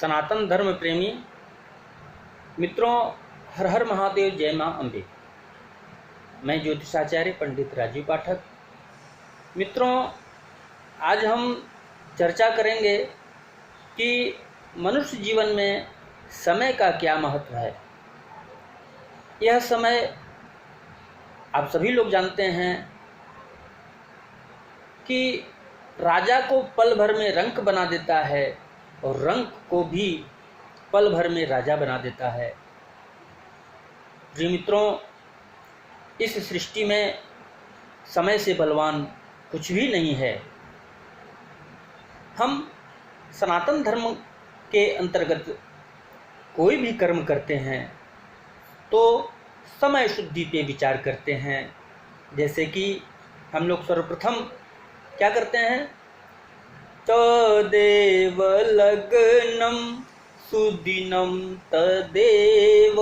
सनातन धर्म प्रेमी मित्रों, हर हर महादेव, जय मां अम्बे। मैं ज्योतिषाचार्य पंडित राजीव पाठक। मित्रों, आज हम चर्चा करेंगे कि मनुष्य जीवन में समय का क्या महत्व है। यह समय आप सभी लोग जानते हैं कि राजा को पल भर में रंक बना देता है और रंक को भी पल भर में राजा बना देता है। जी मित्रों, इस सृष्टि में समय से बलवान कुछ भी नहीं है। हम सनातन धर्म के अंतर्गत कोई भी कर्म करते हैं तो समय शुद्धि पे विचार करते हैं। जैसे कि हम लोग सर्वप्रथम क्या करते हैं, तदेव लग्नम सुदिनम तदेव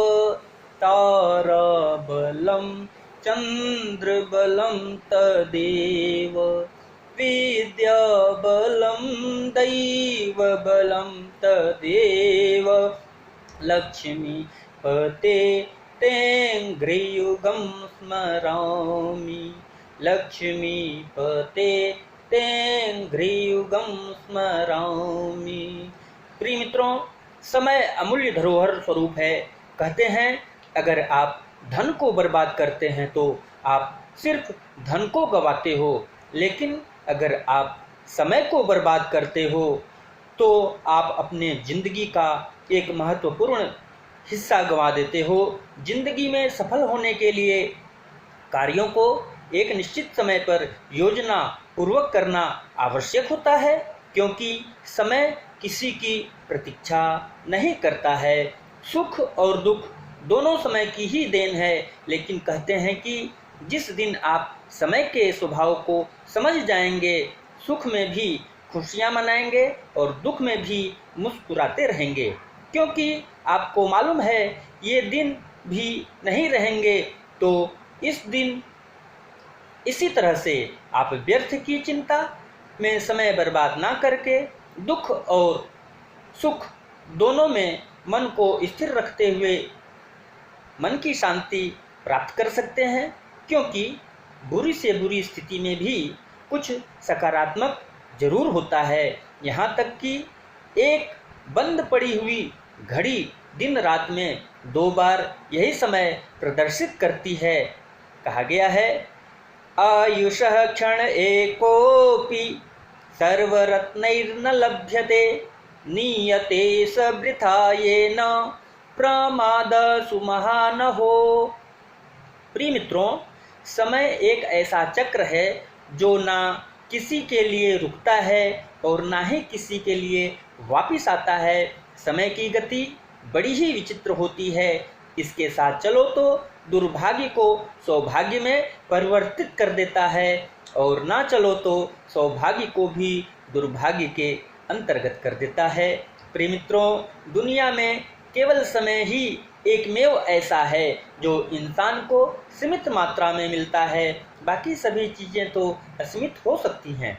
ताराबलं चंद्रबलं तदेव विद्याबलं दैवबलं तदेव लक्ष्मीपते तेऽङ्घ्रियुगं स्मरामि लक्ष्मीपते तेऽङ्घ्रियुगं स्मरामि। प्रिय मित्रों, समय अमूल्य धरोहर स्वरूप है। कहते हैं अगर आप धन को बर्बाद करते हैं तो आप सिर्फ धन को गंवाते हो, लेकिन अगर आप समय को बर्बाद करते हो तो आप अपने जिंदगी का एक महत्वपूर्ण हिस्सा गंवा देते हो। जिंदगी में सफल होने के लिए कार्यों को एक निश्चित समय पर योजना पूर्वक करना आवश्यक होता है, क्योंकि समय किसी की प्रतीक्षा नहीं करता है। सुख और दुख दोनों समय की ही देन है, लेकिन कहते हैं कि जिस दिन आप समय के स्वभाव को समझ जाएंगे, सुख में भी खुशियां मनाएंगे और दुख में भी मुस्कुराते रहेंगे, क्योंकि आपको मालूम है ये दिन भी नहीं रहेंगे। तो इस दिन इसी तरह से आप व्यर्थ की चिंता में समय बर्बाद ना करके दुख और सुख दोनों में मन को स्थिर रखते हुए मन की शांति प्राप्त कर सकते हैं, क्योंकि बुरी से बुरी स्थिति में भी कुछ सकारात्मक जरूर होता है। यहाँ तक कि एक बंद पड़ी हुई घड़ी दिन रात में 2 बार यही समय प्रदर्शित करती है। कहा गया है, आयुषः क्षण एकोऽपि सर्वरत्नैर्न लभ्यते नीयते स वृथा येन प्रमादसु महानहो। प्रिय मित्रों, समय एक ऐसा चक्र है जो ना किसी के लिए रुकता है और ना ही किसी के लिए वापिस आता है। समय की गति बड़ी ही विचित्र होती है। इसके साथ चलो तो दुर्भाग्य को सौभाग्य में परिवर्तित कर देता है, और ना चलो तो सौभाग्य को भी दुर्भाग्य के अंतर्गत कर देता है। प्रिय मित्रों, दुनिया में केवल समय ही एकमेव ऐसा है जो इंसान को सीमित मात्रा में मिलता है। बाकी सभी चीज़ें तो असीमित हो सकती हैं।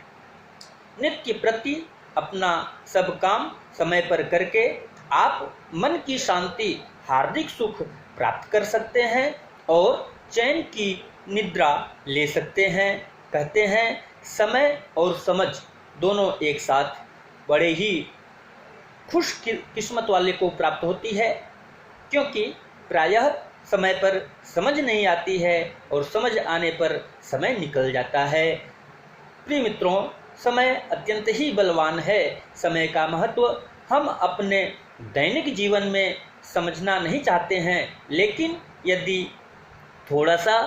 नित्य प्रति अपना सब काम समय पर करके आप मन की शांति, हार्दिक सुख प्राप्त कर सकते हैं और चैन की निद्रा ले सकते हैं। कहते हैं समय और समझ दोनों एक साथ बड़े ही खुश किस्मत वाले को प्राप्त होती है, क्योंकि प्रायः समय पर समझ नहीं आती है और समझ आने पर समय निकल जाता है। प्रिय मित्रों, समय अत्यंत ही बलवान है। समय का महत्व हम अपने दैनिक जीवन में समझना नहीं चाहते हैं, लेकिन यदि थोड़ा सा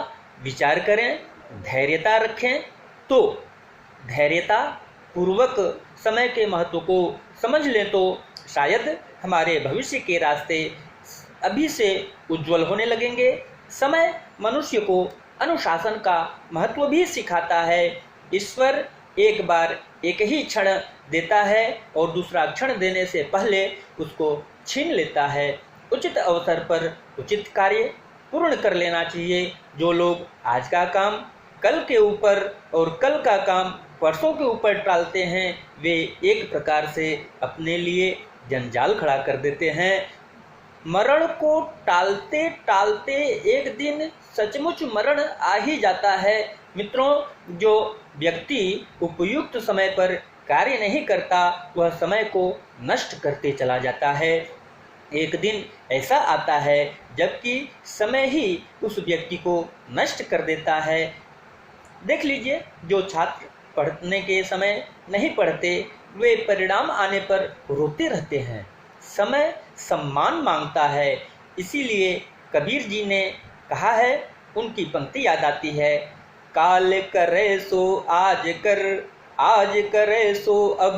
विचार करें, धैर्यता रखें, तो धैर्यता पूर्वक समय के महत्व को समझ लें तो शायद हमारे भविष्य के रास्ते अभी से उज्जवल होने लगेंगे। समय मनुष्य को अनुशासन का महत्व भी सिखाता है। ईश्वर एक बार एक ही क्षण देता है और दूसरा क्षण देने से पहले उसको छीन लेता है। उचित अवसर पर उचित कार्य पूर्ण कर लेना चाहिए। जो लोग आज का काम कल के ऊपर और कल का काम परसों के ऊपर टालते हैं, वे एक प्रकार से अपने लिए जंजाल खड़ा कर देते हैं। मरण को टालते टालते एक दिन सचमुच मरण आ ही जाता है। मित्रों, जो व्यक्ति उपयुक्त समय पर कार्य नहीं करता वह समय को नष्ट करते चला जाता है। एक दिन ऐसा आता है जबकि समय ही उस व्यक्ति को नष्ट कर देता है। देख लीजिए, जो छात्र पढ़ने के समय नहीं पढ़ते वे परिणाम आने पर रोते रहते हैं। समय सम्मान मांगता है, इसीलिए कबीर जी ने कहा है, उनकी पंक्ति याद आती है, काल करे सो आज कर, आज करे सो अब,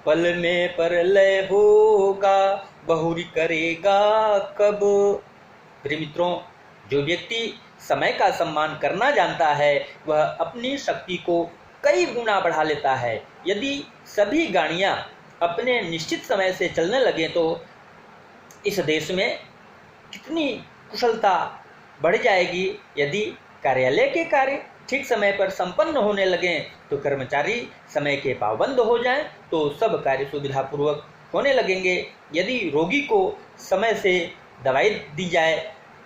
पल में परलय होगा, बहुरी करेगा कब। प्रिय मित्रों, जो व्यक्ति समय का सम्मान करना जानता है वह अपनी शक्ति को कई गुना बढ़ा लेता है। यदि सभी गाड़ियां अपने निश्चित समय से चलने लगे तो इस देश में कितनी कुशलता बढ़ जाएगी। यदि कार्यालय के कार्य ठीक समय पर संपन्न होने लगें तो कर्मचारी समय के पाबंद हो जाएं तो सब कार्य सुविधापूर्वक होने लगेंगे। यदि रोगी को समय से दवाई दी जाए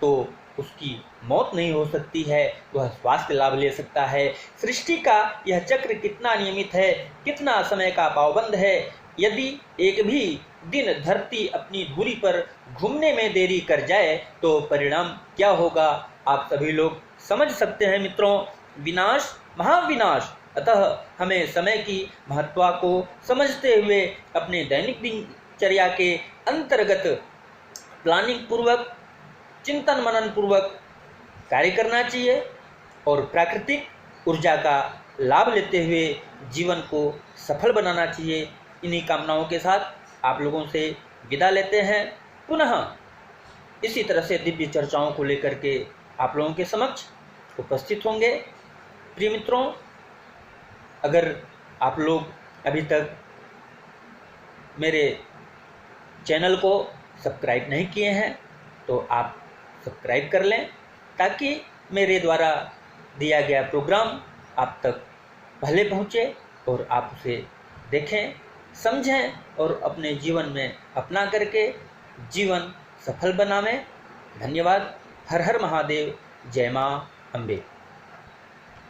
तो उसकी मौत नहीं हो सकती है, वह स्वास्थ्य लाभ ले सकता है। सृष्टि का यह चक्र कितना नियमित है, कितना समय का पाबंद है। यदि एक भी दिन धरती अपनी धुरी पर घूमने में देरी कर जाए तो परिणाम क्या होगा आप सभी लोग समझ सकते हैं। मित्रों, विनाश महाविनाश, अतः हमें समय की महत्ता को समझते हुए अपने दैनिक दिनचर्या के अंतर्गत प्लानिंग पूर्वक, चिंतन मनन पूर्वक कार्य करना चाहिए और प्राकृतिक ऊर्जा का लाभ लेते हुए जीवन को सफल बनाना चाहिए। इन्हीं कामनाओं के साथ आप लोगों से विदा लेते हैं। पुनः इसी तरह से दिव्य चर्चाओं को लेकर के आप लोगों के समक्ष उपस्थित होंगे। प्रिय मित्रों, अगर आप लोग अभी तक मेरे चैनल को सब्सक्राइब नहीं किए हैं तो आप सब्सक्राइब कर लें ताकि मेरे द्वारा दिया गया प्रोग्राम आप तक पहले पहुँचे और आप उसे देखें, समझें और अपने जीवन में अपना करके जीवन सफल बनावें। धन्यवाद। हर हर महादेव। जय माँ अम्बे।